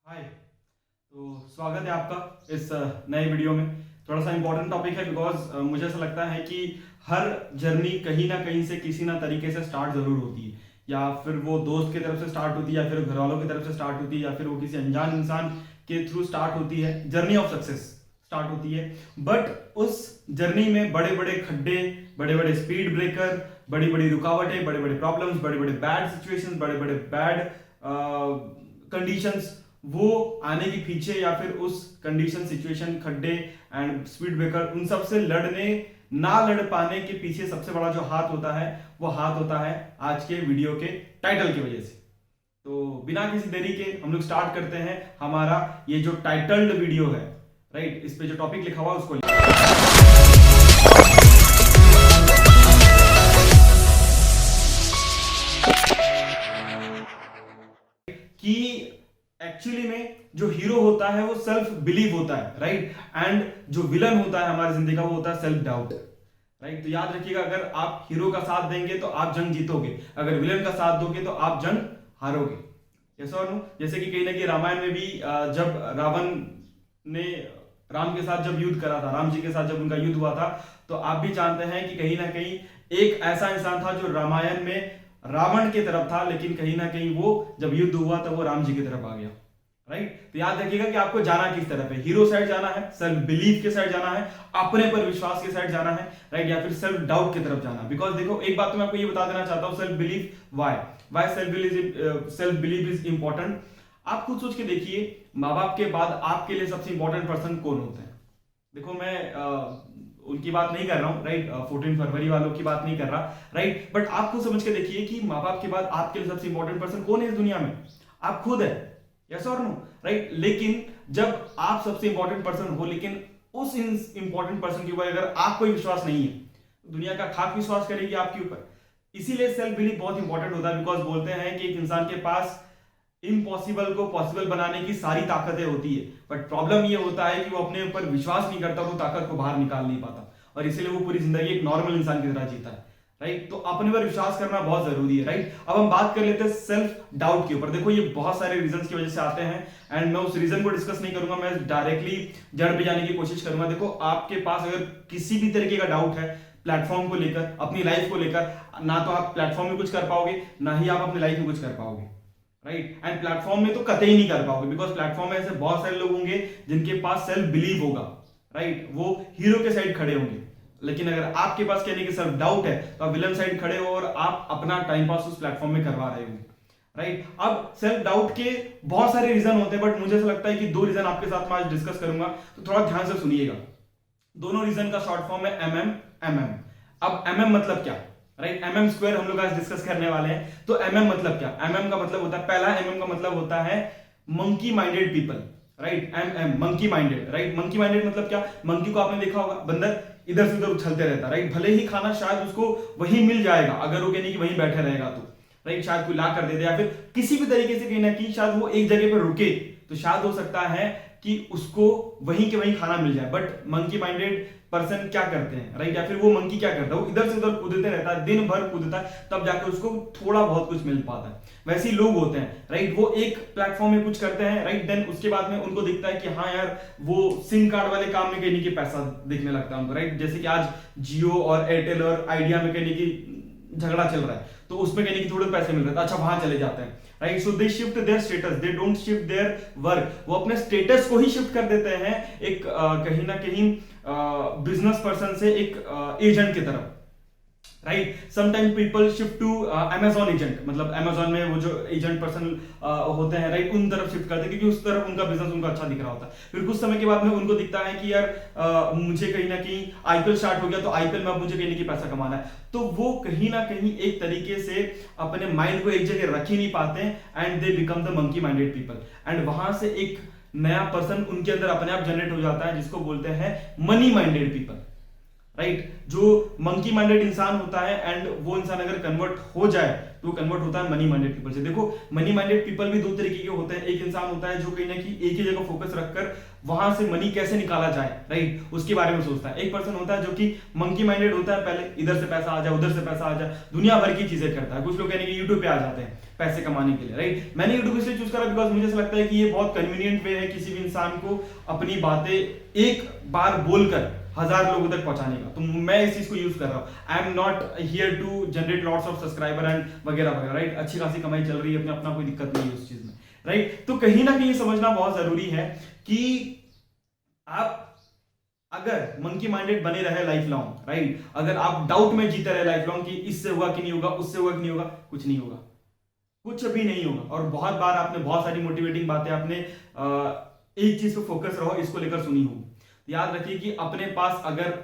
हाय। तो स्वागत है आपका इस नए वीडियो में। थोड़ा सा इंपॉर्टेंट टॉपिक है बिकॉज मुझे ऐसा लगता है कि हर जर्नी कहीं ना कहीं से किसी ना तरीके से स्टार्ट जरूर होती है, या फिर वो दोस्त की तरफ से स्टार्ट होती है, या फिर घर वालों की तरफ से स्टार्ट होती है, या फिर वो किसी अनजान इंसान के थ्रू स्टार्ट होती है। जर्नी ऑफ सक्सेस स्टार्ट होती है, बट उस जर्नी में बड़े बड़े खड्डे, बड़े बड़े स्पीड ब्रेकर, बड़ी बड़ी रुकावटें, बड़े बड़े प्रॉब्लम्स, बड़े बड़े बैड सिचुएशंस, बड़े बड़े बैड कंडीशंस, वो आने के पीछे या फिर उस कंडीशन, सिचुएशन, खड्डे एंड स्पीड ब्रेकर, उन सब से लड़ पाने के पीछे सबसे बड़ा जो हाथ होता है वो हाथ होता है आज के वीडियो के टाइटल की वजह से। तो बिना किसी देरी के हम लोग स्टार्ट करते हैं हमारा ये जो टाइटल्ड वीडियो है, राइट। इस पे जो टॉपिक लिखा हुआ है उसको कि एक्चुअली में जो हीरो होता है वो सेल्फ बिलीव होता है, राइट। एंड जो विलन होता है हमारी जिंदगी का वो होता है सेल्फ डाउट, राइट। तो याद रखिएगा, अगर आप हीरो का साथ देंगे तो आप जंग जीतोगे, अगर विलन का साथ दोगे तो आप जंग हारोगे। यस और नो। जैसे कि कहीं ना कहीं रामायण में भी जब रावण ने राम के साथ जब युद्ध करा था, राम जी के साथ जब उनका युद्ध हुआ था, तो आप भी जानते हैं कि कहीं ना कहीं एक ऐसा इंसान था जो रामायण में रावण की तरफ था, लेकिन कहीं ना कहीं वो जब युद्ध हुआ तो वो राम जी की तरफ आ गया, राइट। तो याद रखिएगा कि आपको जाना किस तरफ है, हीरो साइड जाना है, सेल्फ बिलीफ के साइड जाना है, अपने पर विश्वास के साइड जाना है, राइट, या फिर सेल्फ डाउट की तरफ जाना। बिकॉज देखो, एक बात तो मैं आपको ये बता देना चाहता हूं, self belief why self belief is important. आप खुद सोच के देखिए, माँ बाप के बाद आपके लिए सबसे इंपॉर्टेंट पर्सन कौन होते हैं। देखो, मैं उनकी बात नहीं कर रहा हूं, राइट, 14 फरवरी वालों की बात नहीं कर रहा, राइट। बट आप खुद समझ के देखिए कि माँ बाप के बाद आपके लिए सबसे इंपॉर्टेंट पर्सन कौन है इस दुनिया में? आप खुद है। यस और नो, राइट। लेकिन जब आप सबसे इंपॉर्टेंट पर्सन हो, लेकिन उस इंपॉर्टेंट पर्सन के ऊपर अगर आपको विश्वास नहीं है, तो दुनिया का खाक विश्वास करेगी आपके ऊपर। इसीलिए सेल्फ बिलीफ बहुत इंपॉर्टेंट होता है। बिकॉज बोलते हैं कि एक इंसान के पास इम्पॉसिबल को पॉसिबल बनाने की सारी ताकतें होती है, बट प्रॉब्लम ये होता है कि वो अपने ऊपर विश्वास नहीं करता, वो ताकत को बाहर निकाल नहीं पाता, और इसीलिए वो पूरी जिंदगी एक नॉर्मल इंसान की तरह जीता है, राइट। तो अपने पर विश्वास करना बहुत जरूरी है, राइट। अब हम बात कर लेते हैं सेल्फ डाउट के ऊपर। देखो, ये बहुत सारे रीजंस की वजह से आते हैं, एंड मैं उस रीजन को डिस्कस नहीं करूंगा, मैं डायरेक्टली जड़ पे जाने की कोशिश करूंगा। देखो, आपके पास अगर किसी भी तरीके का डाउट है प्लेटफॉर्म को लेकर, अपनी लाइफ को लेकर, ना तो आप प्लेटफॉर्म में कुछ कर पाओगे, ना ही आप अपनी लाइफ में कुछ कर पाओगे, राइट। एंड प्लेटफॉर्म में तो कतई नहीं कर पाओगे, बिकॉज प्लेटफॉर्म में ऐसे बहुत सारे लोग होंगे जिनके पास सेल्फ बिलीव होगा, राइट, वो हीरो के साइड खड़े होंगे। लेकिन अगर आपके पास कहने की सेल्फ डाउट है तो आप विलन साइड खड़े हो और आप अपना टाइम पास उस प्लेटफॉर्म में करवा रहे हो, राइट। अब सेल्फ डाउट के बहुत सारे रीजन होते हैं, बट मुझे ऐसा लगता है कि दो रीजन आपके साथ मैं आज डिस्कस करूंगा, तो थोड़ा ध्यान से सुनिएगा। दोनों रीजन का शॉर्ट फॉर्म है MM। अब MM मतलब क्या, राइट, MM स्क्वायर हम लोग आज डिस्कस करने वाले हैं। तो MM मतलब क्या? MM का मतलब होता है, पहला MM का मतलब होता है monkey minded people, right. MM monkey minded, right. Monkey minded मतलब क्या? मंकी को आपने देखा होगा, बंदर इधर से उधर उछलते रहता, राइट। भले ही खाना शायद उसको वहीं मिल जाएगा, अगर वो कहने कि वहीं बैठे रहेगा तो, राइट, शायद कोई ला कर दे दे, या फिर किसी भी तरीके से कहीं ना कहीं शायद वो एक जगह पर रुके तो शायद हो सकता है कि उसको वहीं के वहीं खाना मिल जाए। बट मंकी माइंडेड पर्सन क्या करते हैं, राइट, या फिर वो मंकी क्या करता है, वो इधर से उधर कूदते रहता है, दिन भर कूदता है, तब जाकर उसको थोड़ा बहुत कुछ मिल पाता है। वैसे ही लोग होते हैं, राइट, वो एक प्लेटफॉर्म में कुछ करते हैं, राइट, देन उसके बाद में उनको दिखता है कि हाँ यार, वो सिम कार्ड वाले काम में कहीं की पैसा दिखने लगता है उनको, राइट। जैसे कि आज जियो और एयरटेल और आइडिया में कहीं की झगड़ा चल रहा है, तो उसमें कहने की थोड़े पैसे मिल रहे हैं, अच्छा वहां चले जाते हैं, right. So they shift their status, they don't shift their work. वो अपने स्टेटस को ही शिफ्ट कर देते हैं एक कहीं ना कहीं बिजनेस पर्सन से एक एजेंट की तरफ, right. Sometime people shift to Amazon agent, मतलब Amazon में वो जो एजेंट पर्सन होते हैं, राइट, उन तरफ शिफ्ट करते हैं, क्योंकि उस तरफ उनका बिजनेस उनको अच्छा दिख रहा होता है। फिर कुछ समय के बाद में उनको दिखता है कि यार मुझे कहीं ना कहीं IPL स्टार्ट हो गया, तो IPL में अब मुझे कहीं ना कहीं पैसा कमाना है, तो वो कहीं ना कहीं एक तरीके से अपने माइंड को एक जगह रख ही नहीं पाते, and they become the monkey minded people. And वहां से एक नया पर्सन उनके अंदर अपने आप जनरेट हो जाता है, जिसको बोलते हैं मनी माइंडेड पीपल। राइट। जो मंकी माइंडेड इंसान होता है एंड वो इंसान अगर कन्वर्ट हो जाए तो कन्वर्ट होता है मनी माइंडेड पीपल से। देखो मनी माइंडेड पीपल भी दो तरीके के होते हैं। एक इंसान होता है जो कहीं ना कहीं एक ही जगह फोकस रखकर वहां से मनी कैसे निकाला जाए, राइट, उसके बारे में सोचता है। एक पर्सन होता है जो कि मंकी माइंडेड होता है, पहले इधर से पैसा आ जाए उधर से पैसा आ जाए, दुनिया भर की चीजें करता है। कुछ लोग कहने के यूट्यूब पे आ जाते हैं पैसे कमाने के लिए, राइट। मैंने यूट्यूब इसलिए चूज करा बिकॉज मुझे ऐसा लगता है कि ये बहुत कन्वीनियंट वे है किसी भी इंसान को अपनी बातें एक बार बोलकर 1000 लोगों तक पहुंचाने का। तो मैं इस चीज को यूज कर रहा हूं। I am not here to generate lots of subscriber and वगैरह वगैरह, राइट। अच्छी खासी कमाई चल रही है, अपना कोई दिक्कत नहीं है उस चीज में, राइट। तो कहीं ना कहीं समझना बहुत जरूरी है कि आप अगर मंकी माइंडेड बने रहे लाइफ लॉन्ग, राइट, अगर आप डाउट में जीते रहे लाइफ लॉन्ग कि इससे हुआ कि नहीं होगा, उससे हुआ कि नहीं होगा, कुछ नहीं होगा, कुछ भी नहीं होगा। और बहुत बार आपने बहुत सारी मोटिवेटिंग बातें आपने एक चीज पे फोकस रहो इसको लेकर सुनी होगी। याद रखिए कि अपने पास अगर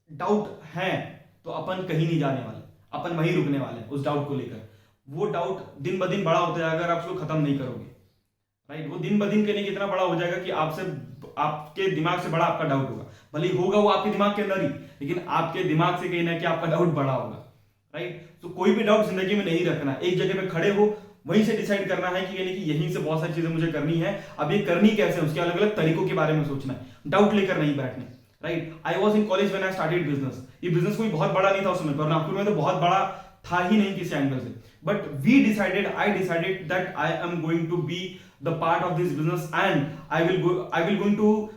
डाउट है तो अपन कहीं नहीं जाने वाले, अपन वहीं रुकने वाले हैं उस डाउट को लेकर। वो डाउट दिन ब दिन बड़ा होता जाएगा अगर आप उसको खत्म नहीं करोगे, राइट। वो दिन ब दिन कहने की इतना बड़ा हो जाएगा कि आपके दिमाग से बड़ा आपका डाउट होगा। भले ही होगा वो आपके दिमाग के अंदर ही, लेकिन आपके दिमाग से कहीं ना कहीं आपका डाउट बड़ा होगा, राइट। तो कोई भी डाउट जिंदगी में नहीं रखना। एक जगह पे खड़े हो वहीं से डिसाइड करना है कि यानी कि यहीं से बहुत सारी चीजें मुझे करनी है। अब ये करनी कैसे, उसके अलग अलग तरीकों के बारे में सोचना है, डाउट लेकर नहीं बैठने, right. I was in college when I started business. ये बिजनेस कोई बहुत बड़ा नहीं था उस समय पर, नागपुर में तो बहुत बड़ा था ही नहीं किसी एंगल से। But I decided that I am going to be the part of this business and I will going to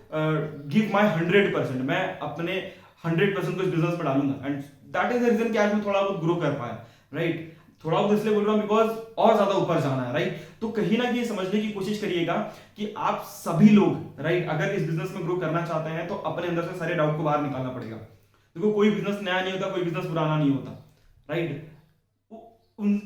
give my 100%। मैं अपने 100% को इस बिजनेस में डालूंगा and that is the reason कि आज मैं थोड़ा बहुत ग्रो कर पाया, राइट। थोड़ा बहुत इसलिए बोल रहा हूं बिकॉज और ज्यादा ऊपर जाना है, राइट। तो कहीं ना कहीं समझने की कोशिश करिएगा कि आप सभी लोग, राइट, अगर इस बिजनेस में ग्रो करना चाहते हैं तो अपने अंदर से सारे डाउट को बाहर निकालना पड़ेगा। देखो कोई बिजनेस नया नहीं होता, कोई बिजनेस पुराना नहीं होता, राइट।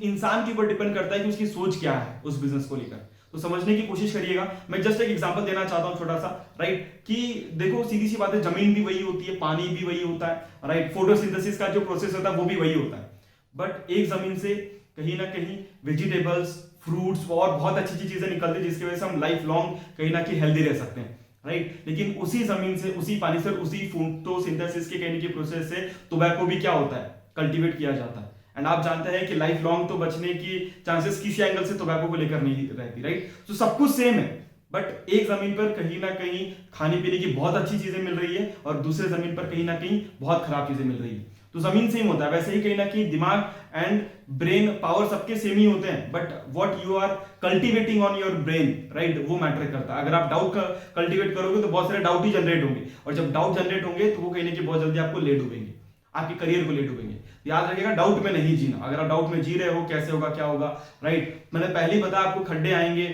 इंसान के ऊपर डिपेंड करता है कि उसकी सोच क्या है उस बिजनेस को लेकर। तो समझने की कोशिश करिएगा। मैं जस्ट एक एग्जांपल देना चाहता हूं छोटा सा, राइट, कि देखो सीधी सी बात है, जमीन भी वही होती है, पानी भी वही होता है, राइट, फोटोसिंथेसिस का जो प्रोसेस होता है वो भी वही होता है। बट एक जमीन से कहीं ना कहीं वेजिटेबल्स, फ्रूट्स और बहुत अच्छी अच्छी चीजें निकलती है जिसकी वजह से हम लाइफ लॉन्ग कहीं ना कहीं हेल्दी रह सकते हैं, राइट। लेकिन उसी जमीन से, उसी पानी से, उसी फोटोसिंथेसिस के कहने के प्रोसेस से टोबैको भी क्या होता है, कल्टीवेट किया जाता है। एंड आप जानते हैं कि लाइफ लॉन्ग तो बचने की चांसेस किसी एंगल से टोबैको को लेकर नहीं रहती, राइट। तो सब कुछ सेम है, बट एक जमीन पर कहीं ना कहीं खाने पीने की बहुत अच्छी चीजें मिल रही है और दूसरे जमीन पर कहीं ना कहीं बहुत खराब चीजें मिल रही है। तो जमीन सेम होता है, वैसे ही कहीं ना कहीं दिमाग एंड ब्रेन पावर सबके सेम ही होते हैं, but what you are cultivating on your brain, right, वो मैटर करता है। अगर आप डाउट कल्टीवेट करोगे तो बहुत सारे डाउट ही जनरेट होंगे, और जब डाउट जनरेट होंगे तो वो कहीं ना कहीं बहुत जल्दी आपको ले डूबेंगे, आपके करियर को ले डूबेंगे। तो याद रखिएगा डाउट में नहीं जीना। अगर आप डाउट में जी रहे हो कैसे होगा क्या होगा, राइट, मैंने पहले ही बताया आपको खड्डे आएंगे,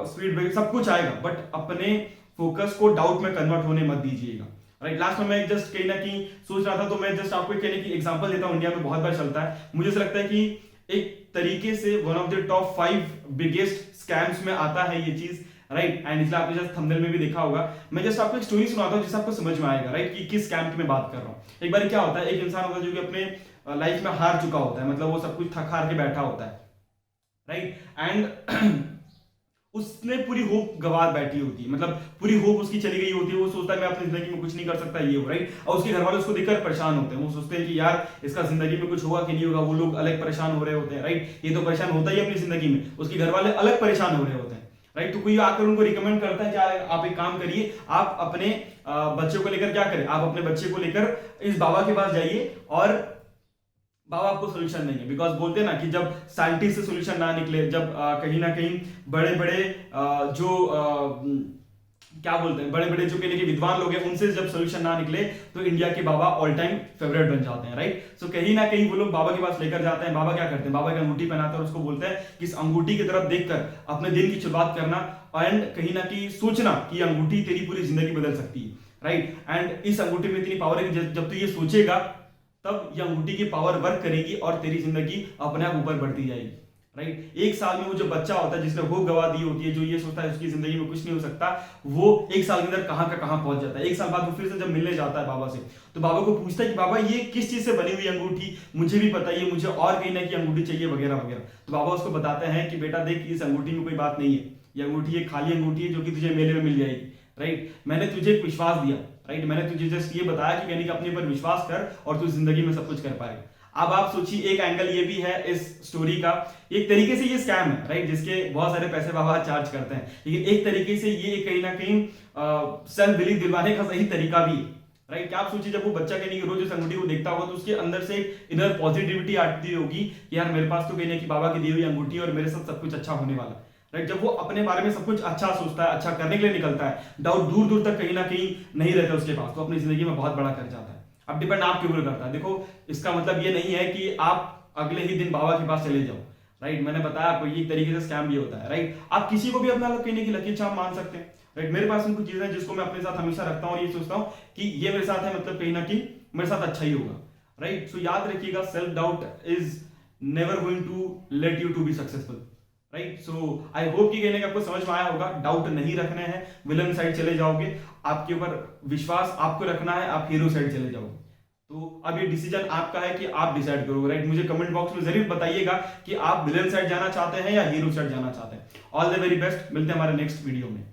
स्पीड ब्रेक सब कुछ आएगा, बट अपने फोकस को डाउट में कन्वर्ट होने मत दीजिएगा, राइट। लास्ट में मैं जस्ट कहीं ना कहीं सोच रहा था तो मैं जस्ट आपको कहने की एग्जांपल देता हूं। इंडिया में बहुत बार चलता है, मुझे ऐसा लगता है कि एक तरीके से one of the top 5 biggest scams में आता है ये चीज, राइट। एंड इसलिए आपने जस्ट थंबनेल में भी देखा होगा। मैं जस्ट आपको एक स्टोरी सुनाता हूं जिससे आपको समझ में आएगा, राइट, कि किस स्कैम की मैं बात कर रहा हूं। एक बार क्या होता है, एक इंसान होता है जो कि अपने लाइफ में हार चुका होता है, मतलब वो सब कुछ थक हार के बैठा होता है, राइट। एंड उसने पूरी होप गवा बैठी होती है, मतलब पूरी होप उसकी चली गई होती है। वो सोचता है मैं अपनी जिंदगी में कुछ नहीं कर सकता, ये हो, राइट। और उसके घर वाले उसको देखकर परेशान होते हैं, वो सोचते हैं कि यार इसका जिंदगी में कुछ होगा कि नहीं होगा। वो लोग अलग परेशान हो रहे होते हैं, राइट। ये तो परेशान होता ही अपनी जिंदगी में, उसके घर वाले अलग परेशान हो रहे होते हैं, राइट। तो कोई आकर उनको रिकमेंड करता है कि आप एक काम करिए, आप अपने बच्चे को लेकर क्या करें, आप अपने बच्चे को लेकर इस बाबा के पास जाइए और बाबा आपको सोल्यूशन देंगे। बिकॉज बोलते हैं ना कि जब साइंटिस्ट से सोल्यूशन ना निकले, जब कहीं ना कहीं बड़े बड़े क्या बोलते हैं, बड़े बड़े जो कहने के विद्वान लोग हैं उनसे जब सोल्यूशन ना निकले तो इंडिया के बाबा ऑल टाइम फेवरेट बन जाते हैं, राइट। सो कहीं ना कहीं वो लोग बाबा के पास लेकर जाते हैं। बाबा क्या करते हैं, बाबा की अंगूठी पहनाते हैं और उसको बोलते हैं कि इस अंगूठी की तरफ देखकर अपने दिन की शुरुआत करना एंड कहीं ना कहीं सोचना कि अंगूठी तेरी पूरी जिंदगी बदल सकती है, राइट। एंड इस अंगूठी में इतनी पावर है कि जब तू ये सोचेगा तब ये अंगूठी की पावर वर्क करेगी और तेरी जिंदगी अपने आप ऊपर बढ़ती जाएगी, राइट। एक साल में वो जो बच्चा होता है जिसने होप गवा दी होती है, जो ये सोचता है उसकी जिंदगी में कुछ नहीं हो सकता, वो एक साल के अंदर कहां का कहां पहुंच जाता है। एक साल बाद वो फिर से जब मिलने जाता है बाबा से, तो बाबा को पूछता है कि बाबा ये किस चीज से बनी हुई अंगूठी, मुझे भी बताइए, मुझे और कहीं ना कहीं अंगूठी चाहिए वगैरह वगैरह। तो बाबा उसको बताते हैं कि बेटा देख, इस अंगूठी में कोई बात नहीं है, ये अंगूठी एक खाली अंगूठी है जो कि तुझे मेले में मिल जाएगी, राइट। मैंने तुझे एक विश्वास दिया, राइट। मैंने तुझे जस्ट ये बताया कि कहने का अपने ऊपर विश्वास कर और तू जिंदगी में सब कुछ कर पाएगा। अब आप सोचिए, एक एंगल ये भी है इस स्टोरी का, एक तरीके से ये स्कैम है, राइट, जिसके बहुत सारे पैसे बाबा चार्ज करते हैं, लेकिन एक तरीके से ये कहीं ना कहीं सेल्फ बिलीव दिलवाने का सही तरीका भी है, राइट। क्या आप सोचिए, जब वो बच्चा कहने की रोज इस अंगूठी को देखता होगा तो उसके अंदर से एक इनर पॉजिटिविटी आती होगी कि यार मेरे पास तो कहने की बाबा की दी हुई अंगूठी है और मेरे साथ सब कुछ अच्छा होने वाला है, राइट। जब वो अपने बारे में सब कुछ अच्छा सोचता है, अच्छा करने के लिए निकलता है, डाउट दूर दूर तक कहीं ना कहीं नहीं रहता उसके पास, तो अपनी जिंदगी में बहुत बड़ा कर जाता है। अब डिपेंड आपके ऊपर करता है। देखो, इसका मतलब ये नहीं है कि आप अगले ही दिन बाबा के पास चले जाओ, राइट। मैंने बताया आपको ये एक तरीके से स्कैम भी होता है, राइट। आप किसी को भी अपना कहने की लकी चार्म मान सकते हैं, राइट। मेरे पास कुछ चीजें हैं जिसको मैं अपने साथ हमेशा रखता हूँ और ये सोचता हूँ कि ये मेरे साथ है, मतलब कहीं ना कहीं मेरे साथ अच्छा ही होगा, राइट। सो याद रखिएगा, self doubt is never going to let you to be successful, right. So I hope कि कहने का आपको समझ में आया होगा। डाउट नहीं रखने हैं, विलन साइड चले जाओगे, आपके ऊपर विश्वास आपको रखना है, आप हीरो साइड चले जाओगे। तो अब ये डिसीजन आपका है कि आप डिसाइड करोगे, राइट। मुझे कमेंट बॉक्स में जरूर बताइएगा कि आप विलन साइड जाना चाहते हैं या हीरो साइड जाना चाहते हैं। ऑल द वेरी बेस्ट, मिलते हैं हमारे नेक्स्ट वीडियो में।